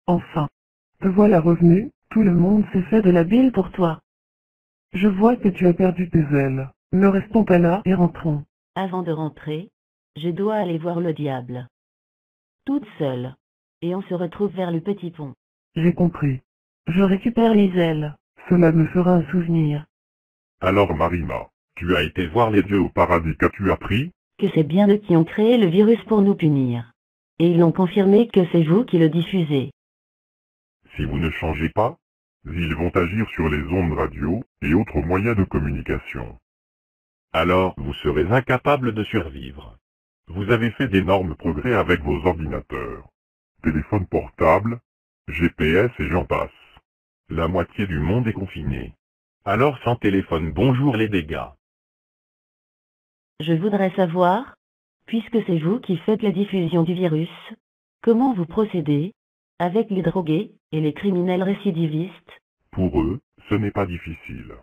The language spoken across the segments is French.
Enfin, te voilà revenu, tout le monde s'est fait de la bile pour toi. Je vois que tu as perdu tes ailes. Ne restons pas là et rentrons. Avant de rentrer, je dois aller voir le diable. Toute seule. Et on se retrouve vers le petit pont. J'ai compris. Je récupère les ailes. Cela me fera un souvenir. Alors Marina, tu as été voir les dieux au paradis, qu'as-tu appris? Que c'est bien eux qui ont créé le virus pour nous punir. Et ils ont confirmé que c'est vous qui le diffusez. Si vous ne changez pas, ils vont agir sur les ondes radio et autres moyens de communication. Alors vous serez incapable de survivre. Vous avez fait d'énormes progrès avec vos ordinateurs, téléphones portables, GPS et j'en passe. La moitié du monde est confiné. Alors sans téléphone, bonjour les dégâts. Je voudrais savoir, puisque c'est vous qui faites la diffusion du virus, comment vous procédez avec les drogués et les criminels récidivistes? Pour eux, ce n'est pas difficile.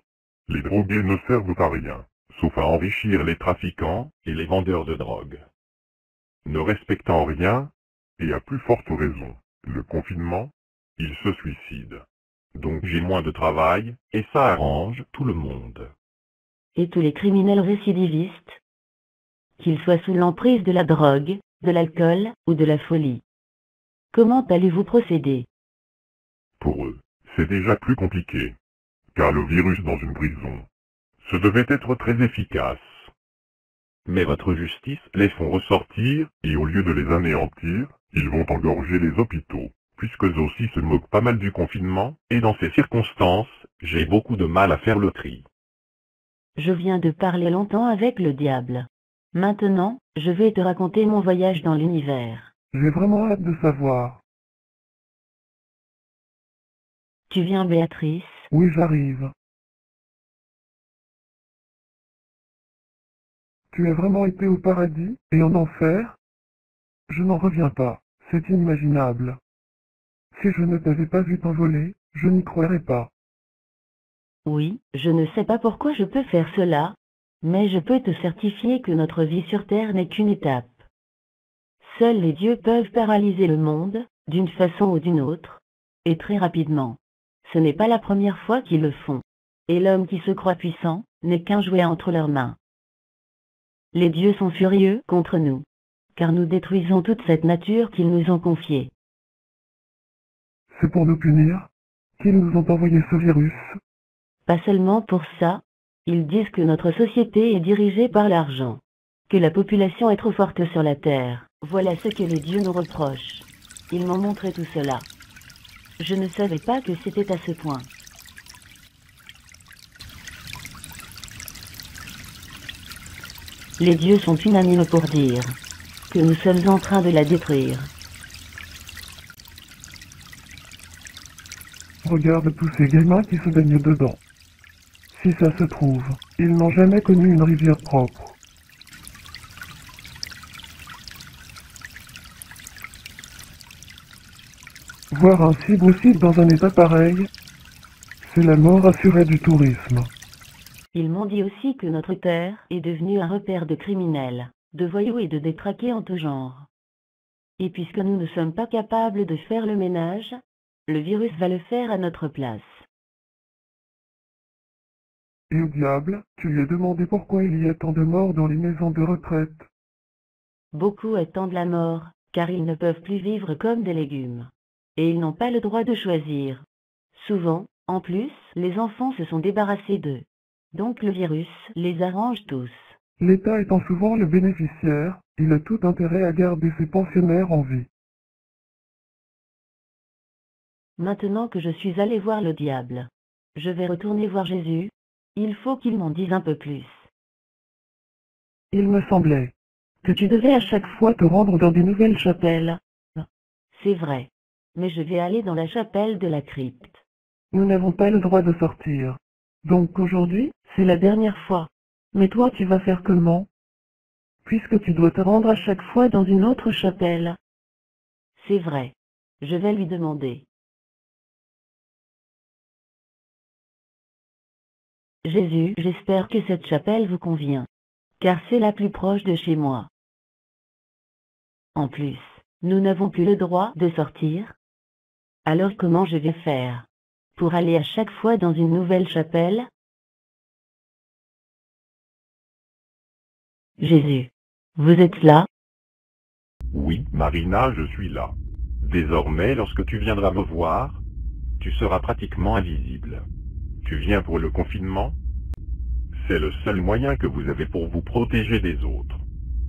Les drogués ne servent à rien, sauf à enrichir les trafiquants et les vendeurs de drogue. Ne respectant rien, et à plus forte raison, le confinement, ils se suicident. Donc j'ai moins de travail, et ça arrange tout le monde. Et tous les criminels récidivistes, qu'ils soient sous l'emprise de la drogue, de l'alcool ou de la folie. Comment allez-vous procéder? Pour eux, c'est déjà plus compliqué, car le virus dans une prison, ce devait être très efficace. Mais votre justice les font ressortir, et au lieu de les anéantir, ils vont engorger les hôpitaux, puisqu'eux aussi se moquent pas mal du confinement, et dans ces circonstances, j'ai beaucoup de mal à faire le tri. Je viens de parler longtemps avec le diable. Maintenant, je vais te raconter mon voyage dans l'univers. J'ai vraiment hâte de savoir. Tu viens, Béatrice? Oui, j'arrive. Tu as vraiment été au paradis et en enfer? Je n'en reviens pas. C'est inimaginable. Si je ne t'avais pas vu t'envoler, je n'y croirais pas. Oui, je ne sais pas pourquoi je peux faire cela, mais je peux te certifier que notre vie sur Terre n'est qu'une étape. Seuls les dieux peuvent paralyser le monde, d'une façon ou d'une autre, et très rapidement. Ce n'est pas la première fois qu'ils le font. Et l'homme qui se croit puissant, n'est qu'un jouet entre leurs mains. Les dieux sont furieux contre nous, car nous détruisons toute cette nature qu'ils nous ont confiée. C'est pour nous punir qu'ils nous ont envoyé ce virus. Pas seulement pour ça, ils disent que notre société est dirigée par l'argent, que la population est trop forte sur la Terre. Voilà ce que les dieux nous reprochent. Ils m'ont montré tout cela. Je ne savais pas que c'était à ce point. Les dieux sont unanimes pour dire que nous sommes en train de la détruire. Regarde tous ces gamins qui se baignent dedans. Si ça se trouve, ils n'ont jamais connu une rivière propre. Voir un si beau site dans un état pareil, c'est la mort assurée du tourisme. Ils m'ont dit aussi que notre Terre est devenue un repère de criminels, de voyous et de détraqués en tout genre. Et puisque nous ne sommes pas capables de faire le ménage, le virus va le faire à notre place. Et au diable, tu lui as demandé pourquoi il y a tant de morts dans les maisons de retraite. Beaucoup attendent la mort, car ils ne peuvent plus vivre comme des légumes. Et ils n'ont pas le droit de choisir. Souvent, en plus, les enfants se sont débarrassés d'eux. Donc le virus les arrange tous. L'État étant souvent le bénéficiaire, il a tout intérêt à garder ses pensionnaires en vie. Maintenant que je suis allé voir le diable, je vais retourner voir Jésus. Il faut qu'il m'en dise un peu plus. Il me semblait que tu devais à chaque fois te rendre dans des nouvelles chapelles. C'est vrai. Mais je vais aller dans la chapelle de la crypte. Nous n'avons pas le droit de sortir. Donc aujourd'hui, c'est la dernière fois. Mais toi tu vas faire comment? Puisque tu dois te rendre à chaque fois dans une autre chapelle. C'est vrai. Je vais lui demander. Jésus, j'espère que cette chapelle vous convient. Car c'est la plus proche de chez moi. En plus, nous n'avons plus le droit de sortir. Alors comment je vais faire pour aller à chaque fois dans une nouvelle chapelle? Jésus. Vous êtes là? Oui, Marina, je suis là. Désormais, lorsque tu viendras me voir, tu seras pratiquement invisible. Tu viens pour le confinement? C'est le seul moyen que vous avez pour vous protéger des autres.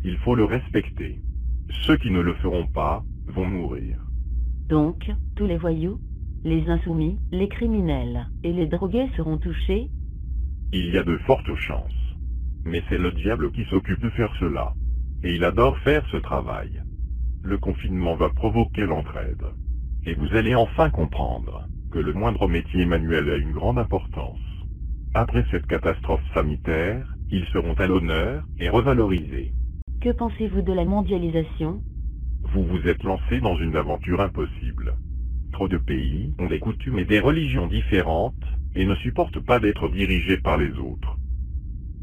Il faut le respecter. Ceux qui ne le feront pas vont mourir. Donc, tous les voyous, les insoumis, les criminels et les drogués seront touchés? Il y a de fortes chances. Mais c'est le diable qui s'occupe de faire cela. Et il adore faire ce travail. Le confinement va provoquer l'entraide. Et vous allez enfin comprendre que le moindre métier manuel a une grande importance. Après cette catastrophe sanitaire, ils seront à l'honneur et revalorisés. Que pensez-vous de la mondialisation? Vous vous êtes lancé dans une aventure impossible. Trop de pays ont des coutumes et des religions différentes et ne supportent pas d'être dirigés par les autres.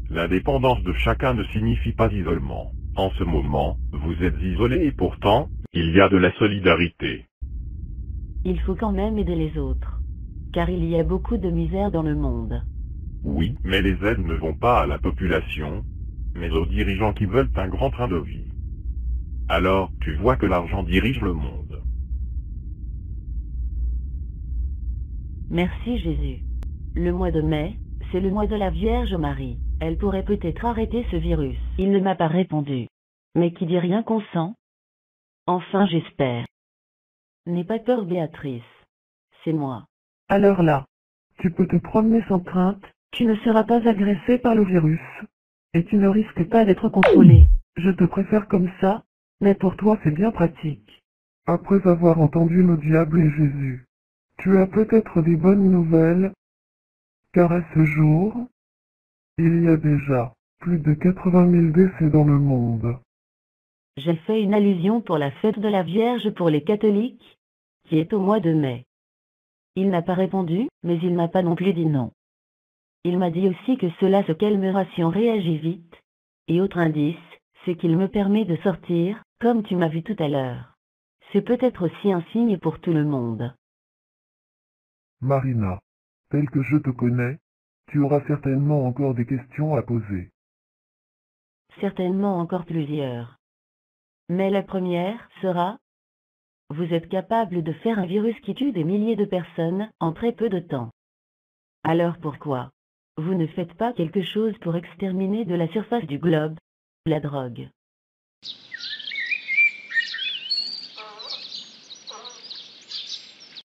L'indépendance de chacun ne signifie pas isolement. En ce moment, vous êtes isolé et pourtant, il y a de la solidarité. Il faut quand même aider les autres. Car il y a beaucoup de misère dans le monde. Oui, mais les aides ne vont pas à la population, mais aux dirigeants qui veulent un grand train de vie. Alors, tu vois que l'argent dirige le monde. Merci Jésus. Le mois de mai, c'est le mois de la Vierge Marie. Elle pourrait peut-être arrêter ce virus. Il ne m'a pas répondu. Mais qui dit rien consent? Enfin j'espère. N'aie pas peur Béatrice. C'est moi. Alors là, tu peux te promener sans crainte, tu ne seras pas agressé par le virus. Et tu ne risques pas d'être contrôlé. Je te préfère comme ça, mais pour toi c'est bien pratique. Après avoir entendu le diable et Jésus, tu as peut-être des bonnes nouvelles, car à ce jour, il y a déjà plus de 80 000 décès dans le monde. J'ai fait une allusion pour la fête de la Vierge pour les catholiques, qui est au mois de mai. Il n'a pas répondu, mais il n'a pas non plus dit non. Il m'a dit aussi que cela se calmera si on réagit vite. Et autre indice, c'est qu'il me permet de sortir, comme tu m'as vu tout à l'heure. C'est peut-être aussi un signe pour tout le monde. Marina, tel que je te connais, tu auras certainement encore des questions à poser. Certainement encore plusieurs. Mais la première sera: vous êtes capable de faire un virus qui tue des milliers de personnes en très peu de temps. Alors pourquoi vous ne faites pas quelque chose pour exterminer de la surface du globe la drogue?